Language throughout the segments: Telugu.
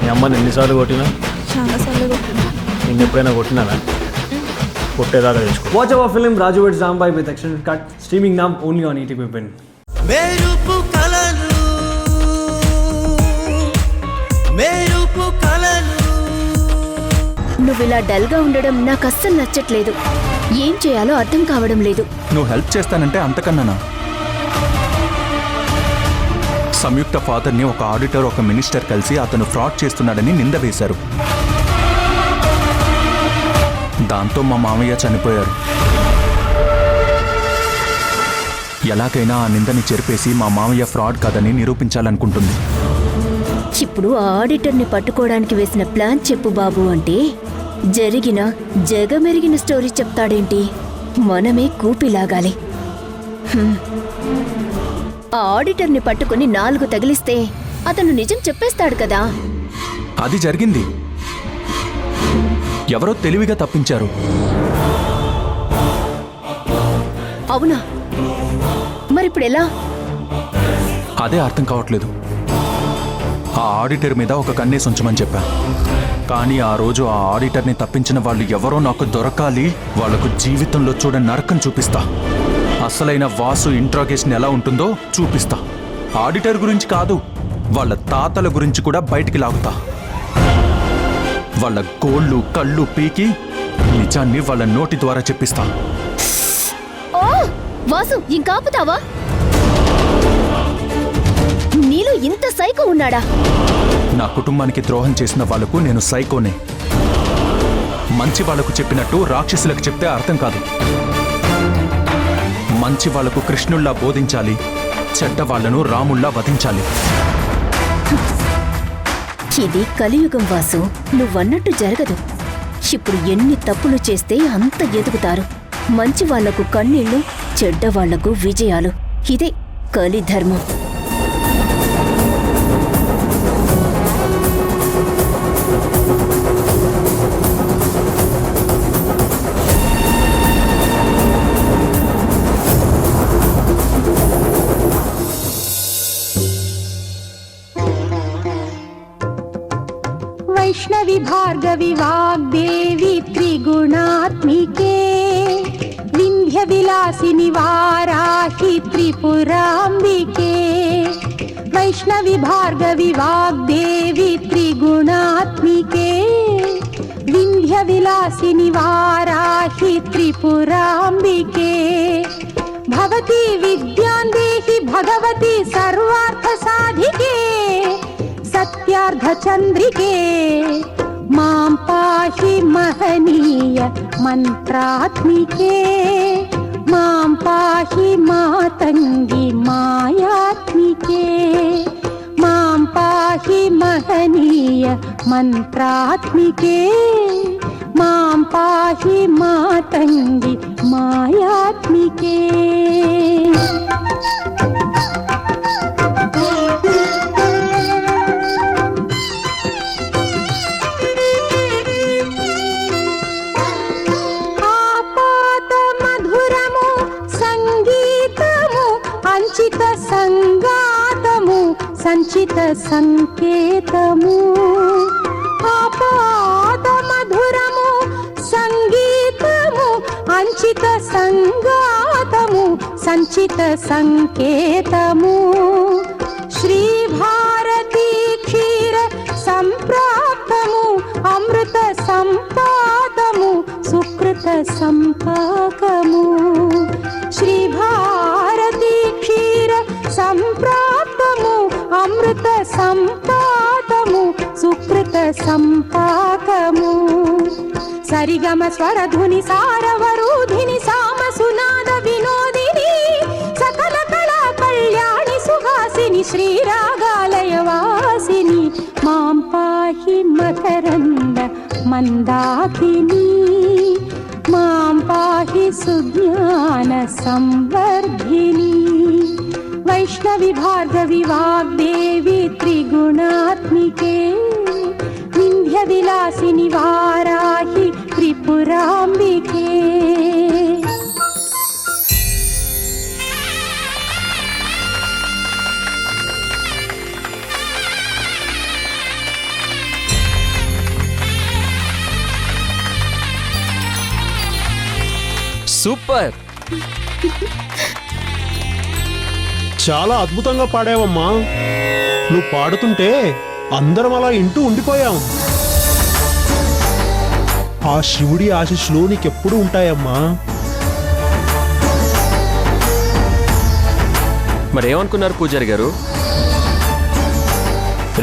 మీ అమ్మని ఎన్నిసార్లు కొట్టినా? చాలాసార్లు కొట్టినా. నేను ఎప్పుడైనా కొట్టినానా? కొట్టేదాకా తెచ్చుకో. Watch our film Raju vs. Zambai with extended cut, streaming now only on ETV Win. మెరుపు కలలు మెరుపు కలలు. నువ్వు ఇలా డల్గా ఉండడం నాకు అస్సలు నచ్చట్లేదు. ఏం చేయాలో అర్థం కావడం లేదు. నువ్వు హెల్ప్ చేస్తానంటే అంతకన్నానా? సంయుక్త ఫాదర్ని ఒక ఆడిటర్ ఒక మినిస్టర్ కలిసి అతను ఫ్రాడ్ చేస్తున్నాడని నింద వేశారు. దాంతో మా మామయ్య చనిపోయారు. ఎలాగైనా ఆ నిందని చెరిపేసి మా మామయ్య ఫ్రాడ్ కాదని నిరూపించాలనుకుంటుంది. ఇప్పుడు ఆ ఆడిటర్ని పట్టుకోవడానికి వేసిన ప్లాన్ చెప్పు బాబు అంటే జరిగిన జగమెరిగిన స్టోరీ చెప్తాడేంటి? మనమే కూపిలాగాలి. ఆ ఆడిటర్ని పట్టుకుని 4 తగిలిస్తే అతను నిజం చెప్పేస్తాడు కదా. అది జరిగింది. ఎవరో తెలివిగా తప్పించారు. అవునా? మరిప్పుడు ఎలా? అదే అర్థం కావట్లేదు. ఆ ఆడిటర్ మీద ఒక కన్నేసి ఉంచమని చెప్పా. కానీ ఆ రోజు ఆ ఆడిటర్ని తప్పించిన వాళ్ళు ఎవరో నాకు దొరకాలి. వాళ్లకు జీవితంలో చూడ నరకం చూపిస్తా. అసలైన వాసు ఇంట్రాగేషన్ ఎలా ఉంటుందో చూపిస్తా. ఆడిటర్ గురించి కాదు, వాళ్ళ తాతల గురించి కూడా బయటికి లాగుతా. వాళ్ళ గోళ్ళు కళ్ళు పీకి నిజాన్ని వాళ్ళ నోటి ద్వారా చెప్పిస్తా. ఓ వాసు, ఇంకాపుతావా? నీలో ఇంత సైకో ఉన్నాడా? నా కుటుంబానికి ద్రోహం చేసిన వాళ్లకు నేను సైకోనే. మంచి వాళ్లకు చెప్పినట్టు రాక్షసులకు చెప్తే అర్థం కాదు. మంచి వాళ్లకు కృష్ణుల్లా బోధించాలి, చెడ్డ వాళ్లను రాముల్లా వధించాలి. ఇది కలియుగం వాసు. నువ్వన్నట్టు జరగదు. ఇప్పుడు ఎన్ని తప్పులు చేస్తే అంత ఎదుగుతారు. మంచి వాళ్లకు కన్నీళ్లు, చెడ్డ వాళ్లకు విజయాలు. ఇదే కలిధర్మం. वैष्णवी भार्गवी वाग्देवी त्रिगुणात्मिके विंध्य विलासिनी वाराहि त्रिपुरांबिके वैष्णवी भार्गवी वाग्देवी त्रिगुणात्मिके विंध्य विलासिनी वाराहि त्रिपुरांबिके भवती विद्यां देहि भगवती सर्वार्थ साधिके सत्यार्धचंद्रिके मां पाहि महनीय मंत्रात्मिके मां पाहि मातंगी मायात्मिके मां पाहि महनीय मंत्रात्मिके मां पाहि मातंगी मायात्मिके. సంచిత సంకేతము ఆపాద మధురము సంగీతము అంచిత సంగాతము సంచిత సంకేతము శ్రీ భారతీ క్షీర సంప్రాప్తము అమృత సంపాదము సుకృత సంపాకము శ్రీ భారతీ క్షీర సంప్రాప్తము అమృత సంపాదము సుకృత సంపాకము సరిగమ స్వరధుని సారవరూధిని సామ సునాద వినోదిని సకల కళా కళ్యాణి సుహాసిని శ్రీరాగాలయ వాసిని మాం పాహి మకరంద మందాకిని మాం పాహి సుజ్ఞాన సంవర్ధిని वैष्णवी भार्गवी वाग्देवी त्रिगुणात्मिके विंध्य विलासिनी वाराहि त्रिपुरांबिके. సూపర్. చాలా అద్భుతంగా పాడావమ్మా. నువ్వు పాడుతుంటే అందరం అలా ఇంటూ ఉండిపోయాం. ఆ శివుడి ఆశీస్సులు నీకెప్పుడు ఉంటాయమ్మా. మరేమనుకున్నారు పూజారి గారు?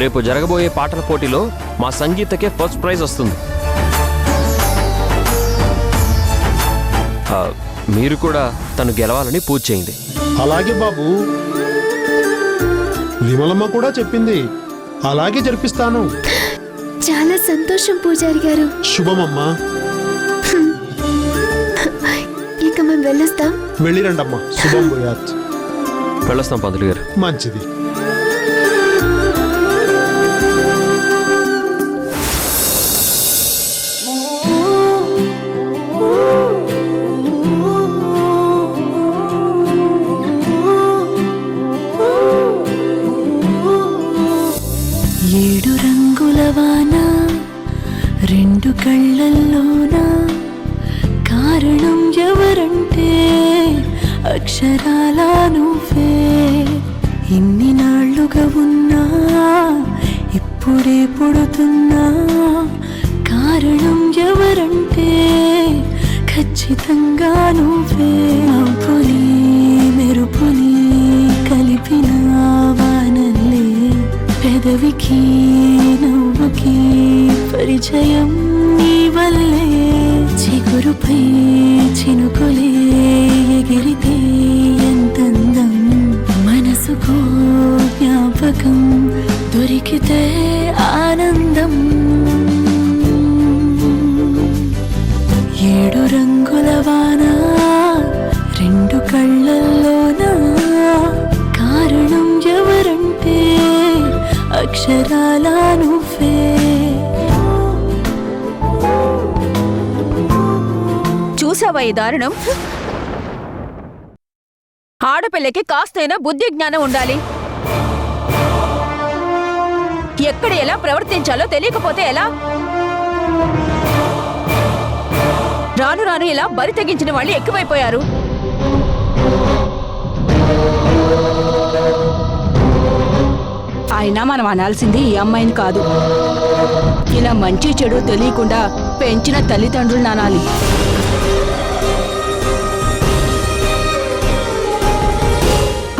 రేపు జరగబోయే పాటల పోటీలో మా సంగీతకే ఫస్ట్ ప్రైజ్ వస్తుంది. మీరు కూడా తను గెలవాలని పూజ చేయండి. అలాగే బాబు. విమలమ్మ కూడా చెప్పింది. అలాగే జరిపిస్తాను. చాలా సంతోషం పూజారి గారు. శుభమమ్మా. ఇక మేము వెళ్ళొస్తాం. వెళ్ళిరండమ్మా. శుభం భూయాత్. వెళ్ళొస్తాం పంతులు గారు. మంచిది. ఏడు రంగుల వాన రెండు కళ్ళల్లోన కారణం ఎవరంటే అక్షరాల నువ్వే. ఇన్ని నాళ్లుగా ఉన్నా ఇప్పుడే పుడుతున్నా కారణం ఎవరంటే ఖచ్చితంగా నువ్వే. మబ్బుని మెరుపుని కలిపిన వానల్లే పెదవికి నవ్వుకి పరిచయం నీ వల్లే. చిగురుపై చినుకులే ఎగిరితే ఎంతందం, మనసుకు జ్ఞాపకం దొరికితే ఆనందం. ఏడు రంగుల వాన రెండు కళ్ళల్లోన కారణం ఎవరంటే అక్షరాల నువ్వే. చూసావా ఈ దారుణం? ఆడపిల్లకి కాస్తైనా బుద్ధి జ్ఞానం ఉండాలి. ఎక్కడ ఎలా ప్రవర్తించాలో తెలియకపోతే ఎలా? రాను రాను ఇలా బరి తెగించిన వాళ్ళు ఎక్కువైపోయారు. అయినా మనం అనాల్సింది ఈ అమ్మాయిని కాదు, ఇలా మంచి చెడు తెలియకుండా పెంచిన తల్లిదండ్రులు అనాలి.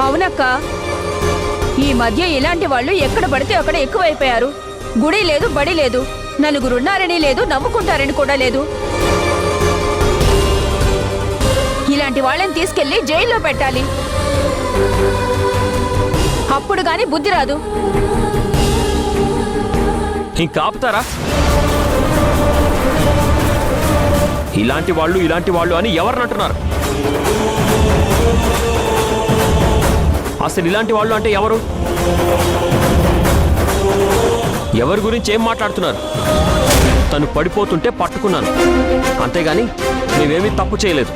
అవునక్క, ఈ మధ్య ఇలాంటి వాళ్ళు ఎక్కడ పడితే అక్కడ ఎక్కువైపోయారు. గుడి లేదు, బడి లేదు, నలుగురున్నారని లేదు, నవ్వుకుంటారని కూడా లేదు. ఇలాంటి వాళ్ళని తీసుకెళ్లి జైల్లో పెట్టాలి. అప్పుడు గాని బుద్ధి రాదు. ఇంకా ఆపుతారా? ఇలాంటి వాళ్ళు అని ఎవరినంటున్నారు? అసలు ఇలాంటి వాళ్ళు అంటే ఎవరు? ఎవరి గురించి ఏం మాట్లాడుతున్నారు? తను పడిపోతుంటే పట్టుకున్నాను, అంతేగాని మేమేమీ తప్పు చేయలేదు.